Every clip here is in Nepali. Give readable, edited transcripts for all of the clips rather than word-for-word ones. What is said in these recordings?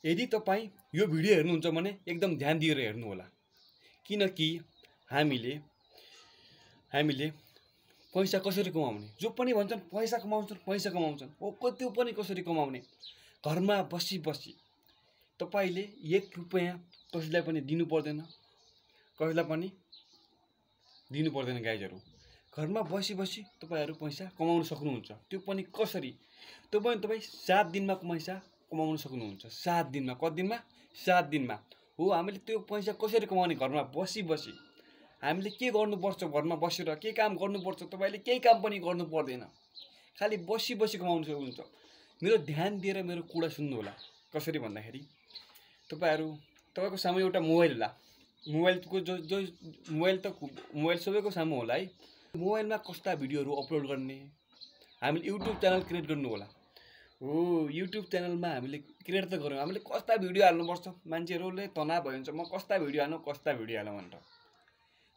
यदि तपाईँ यो भिडियो हेर्नुहुन्छ भने एकदम ध्यान दिएर हेर्नु होला, किनकि हामीले पैसा कसरी कमाउने, जो पनि भन्छन् पैसा कमाउँछन् हो त्यो पनि कसरी कमाउने। घरमा बसी तपाईले 1 रुपैयाँ कसैलाई पनि दिनु पर्दैन गाइजहरु। घरमा बसी तपाईहरु पैसा कमाउन सक्नुहुन्छ। त्यो पनि कसरी, त्यो पनि तपाई 7 दिनमा पैसा कमाउन सक्नुहुन्छ। 7 दिनमा, कति दिनमा? 7 दिनमा हो। हामीले त्यो पैसा कसरी कमाउने? घरमा बसी हामीले के गर्नुपर्छ? घरमा बसेर के काम गर्नुपर्छ? तपाईले केही काम पनि गर्नु पर्दैन, खाली बसी कमाउन सक्नुहुन्छ। मेरो ध्यान दिएर मेरो कुरा सुन्नु होला। कसरी भन्दाखेरि तपाईको सामु एउटा मोबाइल होला। मोबाइलको मोबाइल सबैको सामु होला है। मोबाइलमा कस्ता भिडियोहरु अपलोड गर्ने, हामीले युट्युब च्यानल क्रिएट गर्नु होला। हो, युट्युब च्यानलमा हामीले क्रिएट त गर्यौं, हामीले कस्ता भिडियो हाल्नुपर्छ? मान्छेहरुले तनाव भइन्छ, म कस्ता भिडियो हाल्नु भनेर।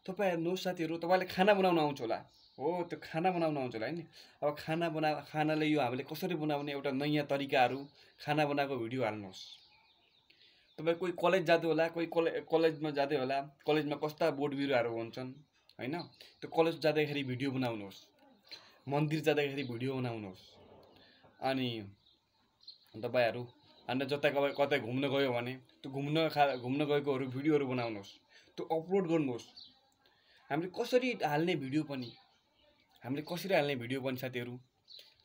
तपाई हेर्नुस् साथीहरु, तपाईलाई खाना बनाउन आउँछ होला। हो, त्यो खाना बनाउन आउँछ होला हैन। अब खानाले यो हामीले कसरी बनाउने एउटा नयाँ तरिकाहरु, खाना बनाएको भिडियो हाल्नुस्। तपाई कोही कलेज जाँदै होला, कोही कलेजमा जाँदै होला, कलेजमा कस्ता बोर्ड बिरुवाहरु हुन्छन् हैन, त्यो कलेज जाँदाखेरि भिडियो बनाउनुहोस्। मन्दिर जाँदाखेरि भिडियो बनाउनुहोस्। अनि तपाईहरु जता कतै घुम्न गयो भने त्यो घुम्न गएकोहरु भिडियोहरु बनाउनुहोस्, त्यो अपलोड गर्नुहोस्। हामीले कसरी हाल्ने भिडियो पनि साथीहरु,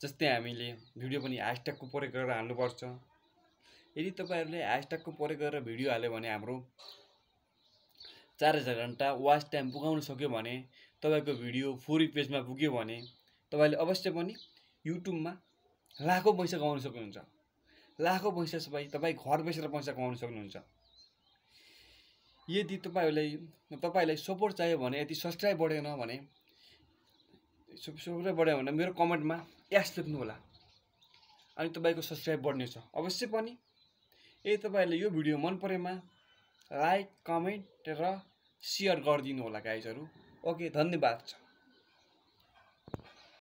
जस्तै हामीले भिडियो पनि ह्याशट्यागको प्रयोग गरेर हाल्नुपर्छ। यदि तपाईहरुले ह्याशट्यागको प्रयोग गरेर भिडियो हाल्यो भने हाम्रो 4000 घण्टा वाच टाइम पुगाउन सक्यो भने, तपाईको भिडियो फुरी पेजमा पुग्यो भने तपाईले अवश्य पनि युट्युबमा लाखौं पैसा कमाउन सक्नुहुन्छ। लाखौं पैसा तपाई घर बसेर पैसा कमाउन सक्नुहुन्छ। यदि तपाईलाई सपोर्ट चाहियो भने, यदि सब्स्क्राइब बढेन भने मेरो कमेन्टमा यस लेख्नु होला, अनि तपाईको सब्स्क्राइब बढ्नेछ अवश्य पनि। यदि तपाईहरुले यो भिडियो मन परेमा लाइक, कमेन्ट र शेयर गरिदिनु होला गाइजहरु। ओके, धन्यवाद।